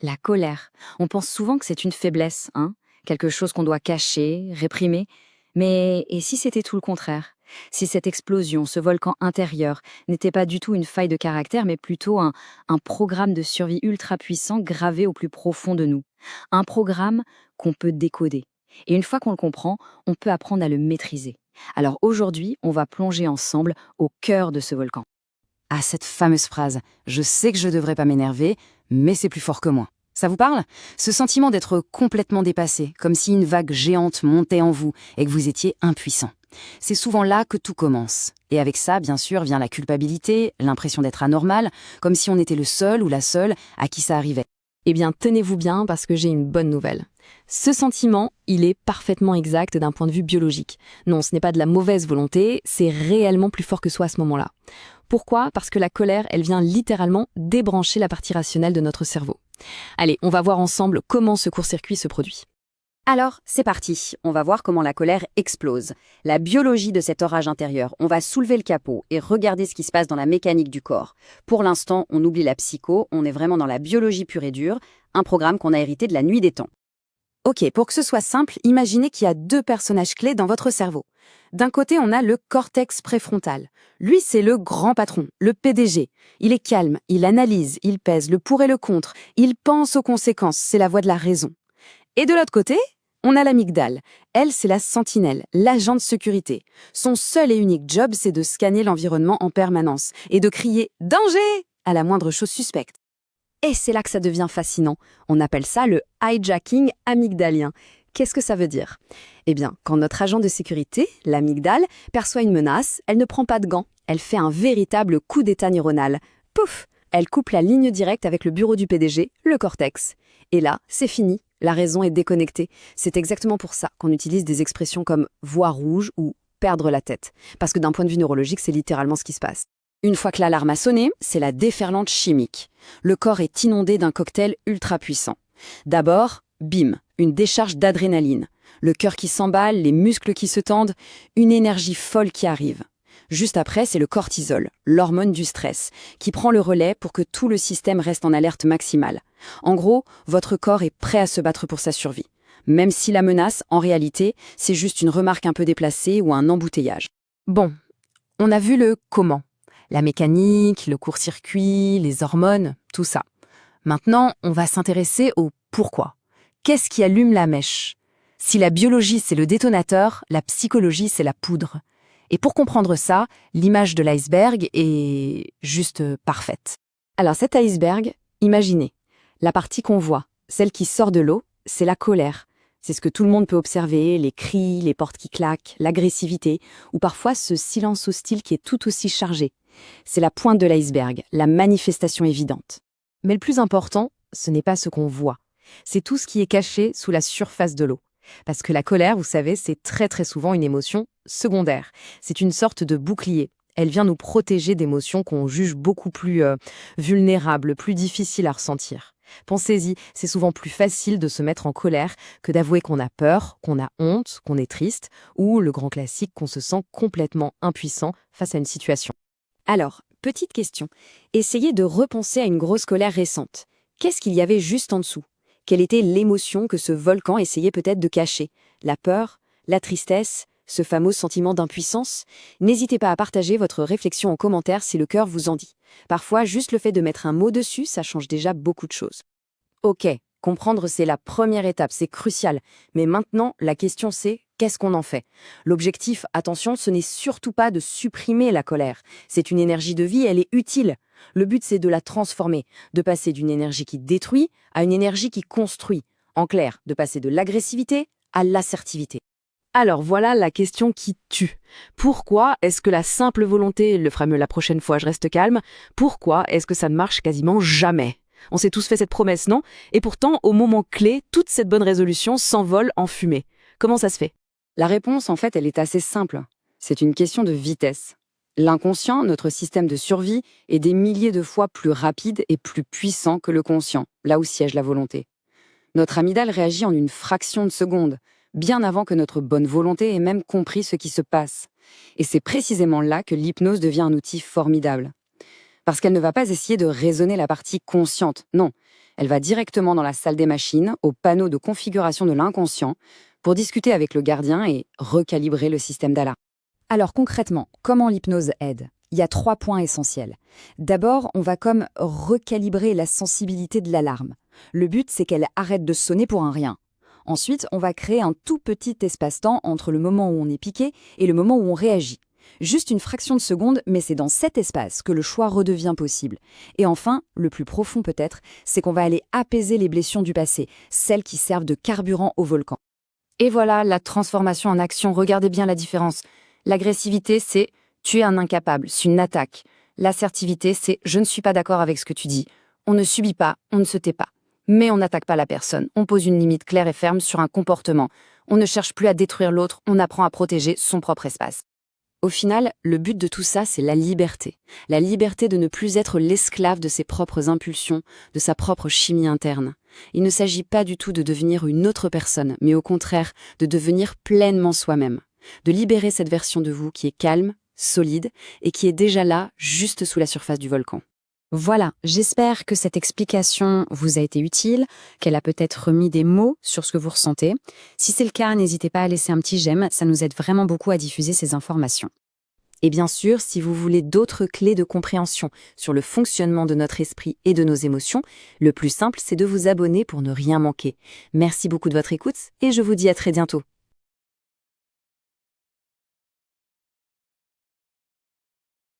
La colère. On pense souvent que c'est une faiblesse, hein, quelque chose qu'on doit cacher, réprimer. Mais et si c'était tout le contraire? Si cette explosion, ce volcan intérieur, n'était pas du tout une faille de caractère, mais plutôt un programme de survie ultra puissant gravé au plus profond de nous. Un programme qu'on peut décoder. Et une fois qu'on le comprend, on peut apprendre à le maîtriser. Alors aujourd'hui, on va plonger ensemble au cœur de ce volcan. Ah, cette fameuse phrase. Je sais que je devrais pas m'énerver, mais c'est plus fort que moi. Ça vous parle? Ce sentiment d'être complètement dépassé, comme si une vague géante montait en vous et que vous étiez impuissant. C'est souvent là que tout commence. Et avec ça, bien sûr, vient la culpabilité, l'impression d'être anormal, comme si on était le seul ou la seule à qui ça arrivait. Eh bien, tenez-vous bien parce que j'ai une bonne nouvelle. Ce sentiment, il est parfaitement exact d'un point de vue biologique. Non, ce n'est pas de la mauvaise volonté, c'est réellement plus fort que soi à ce moment-là. Pourquoi? Parce que la colère, elle vient littéralement débrancher la partie rationnelle de notre cerveau. Allez, on va voir ensemble comment ce court-circuit se produit. Alors, c'est parti. On va voir comment la colère explose. La biologie de cet orage intérieur. On va soulever le capot et regarder ce qui se passe dans la mécanique du corps. Pour l'instant, on oublie la psycho, on est vraiment dans la biologie pure et dure, un programme qu'on a hérité de la nuit des temps. Ok, pour que ce soit simple, imaginez qu'il y a deux personnages clés dans votre cerveau. D'un côté, on a le cortex préfrontal. Lui, c'est le grand patron, le PDG. Il est calme, il analyse, il pèse le pour et le contre, il pense aux conséquences, c'est la voix de la raison. Et de l'autre côté, on a l'amygdale. Elle, c'est la sentinelle, l'agent de sécurité. Son seul et unique job, c'est de scanner l'environnement en permanence et de crier « Danger !» à la moindre chose suspecte. Et c'est là que ça devient fascinant. On appelle ça le hijacking amygdalien. Qu'est-ce que ça veut dire? Eh bien, quand notre agent de sécurité, l'amygdale, perçoit une menace, elle ne prend pas de gants. Elle fait un véritable coup d'état neuronal. Pouf! Elle coupe la ligne directe avec le bureau du PDG, le cortex. Et là, c'est fini. La raison est déconnectée. C'est exactement pour ça qu'on utilise des expressions comme « voir rouge » ou « perdre la tête ». Parce que d'un point de vue neurologique, c'est littéralement ce qui se passe. Une fois que l'alarme a sonné, c'est la déferlante chimique. Le corps est inondé d'un cocktail ultra puissant. D'abord, bim, une décharge d'adrénaline. Le cœur qui s'emballe, les muscles qui se tendent, une énergie folle qui arrive. Juste après, c'est le cortisol, l'hormone du stress, qui prend le relais pour que tout le système reste en alerte maximale. En gros, votre corps est prêt à se battre pour sa survie. Même si la menace, en réalité, c'est juste une remarque un peu déplacée ou un embouteillage. Bon, on a vu le comment. La mécanique, le court-circuit, les hormones, tout ça. Maintenant, on va s'intéresser au pourquoi. Qu'est-ce qui allume la mèche? Si la biologie, c'est le détonateur, la psychologie, c'est la poudre. Et pour comprendre ça, l'image de l'iceberg est juste parfaite. Alors cet iceberg, imaginez, la partie qu'on voit, celle qui sort de l'eau, c'est la colère. C'est ce que tout le monde peut observer, les cris, les portes qui claquent, l'agressivité, ou parfois ce silence hostile qui est tout aussi chargé. C'est la pointe de l'iceberg, la manifestation évidente. Mais le plus important, ce n'est pas ce qu'on voit. C'est tout ce qui est caché sous la surface de l'eau. Parce que la colère, vous savez, c'est très très souvent une émotion secondaire. C'est une sorte de bouclier. Elle vient nous protéger d'émotions qu'on juge beaucoup plus vulnérables, plus difficiles à ressentir. Pensez-y, c'est souvent plus facile de se mettre en colère que d'avouer qu'on a peur, qu'on a honte, qu'on est triste, ou le grand classique qu'on se sent complètement impuissant face à une situation. Alors, petite question. Essayez de repenser à une grosse colère récente. Qu'est-ce qu'il y avait juste en dessous? Quelle était l'émotion que ce volcan essayait peut-être de cacher? La peur? La tristesse? Ce fameux sentiment d'impuissance? N'hésitez pas à partager votre réflexion en commentaire si le cœur vous en dit. Parfois, juste le fait de mettre un mot dessus, ça change déjà beaucoup de choses. Ok, comprendre c'est la première étape, c'est crucial. Mais maintenant, la question c'est, qu'est-ce qu'on en fait? L'objectif, attention, ce n'est surtout pas de supprimer la colère. C'est une énergie de vie, elle est utile. Le but c'est de la transformer, de passer d'une énergie qui détruit à une énergie qui construit. En clair, de passer de l'agressivité à l'assertivité. Alors voilà la question qui tue. Pourquoi est-ce que la simple volonté, le fameux la prochaine fois je reste calme, pourquoi est-ce que ça ne marche quasiment jamais? On s'est tous fait cette promesse, non? Et pourtant, au moment clé, toute cette bonne résolution s'envole en fumée. Comment ça se fait? La réponse, en fait, elle est assez simple. C'est une question de vitesse. L'inconscient, notre système de survie, est des milliers de fois plus rapide et plus puissant que le conscient, là où siège la volonté. Notre amygdale réagit en une fraction de seconde, bien avant que notre bonne volonté ait même compris ce qui se passe. Et c'est précisément là que l'hypnose devient un outil formidable. Parce qu'elle ne va pas essayer de raisonner la partie consciente, non. Elle va directement dans la salle des machines, au panneau de configuration de l'inconscient, pour discuter avec le gardien et recalibrer le système d'alarme. Alors concrètement, comment l'hypnose aide? Il y a 3 points essentiels. D'abord, on va comme recalibrer la sensibilité de l'alarme. Le but, c'est qu'elle arrête de sonner pour un rien. Ensuite, on va créer un tout petit espace-temps entre le moment où on est piqué et le moment où on réagit. Juste une fraction de seconde, mais c'est dans cet espace que le choix redevient possible. Et enfin, le plus profond peut-être, c'est qu'on va aller apaiser les blessures du passé, celles qui servent de carburant au volcan. Et voilà, la transformation en action, regardez bien la différence. L'agressivité, c'est « tu es un incapable, c'est une attaque ». L'assertivité, c'est « je ne suis pas d'accord avec ce que tu dis ». On ne subit pas, on ne se tait pas. Mais on n'attaque pas la personne, on pose une limite claire et ferme sur un comportement. On ne cherche plus à détruire l'autre, on apprend à protéger son propre espace. Au final, le but de tout ça, c'est la liberté. La liberté de ne plus être l'esclave de ses propres impulsions, de sa propre chimie interne. Il ne s'agit pas du tout de devenir une autre personne, mais au contraire, de devenir pleinement soi-même. De libérer cette version de vous qui est calme, solide, et qui est déjà là, juste sous la surface du volcan. Voilà, j'espère que cette explication vous a été utile, qu'elle a peut-être remis des mots sur ce que vous ressentez. Si c'est le cas, n'hésitez pas à laisser un petit j'aime, ça nous aide vraiment beaucoup à diffuser ces informations. Et bien sûr, si vous voulez d'autres clés de compréhension sur le fonctionnement de notre esprit et de nos émotions, le plus simple, c'est de vous abonner pour ne rien manquer. Merci beaucoup de votre écoute et je vous dis à très bientôt.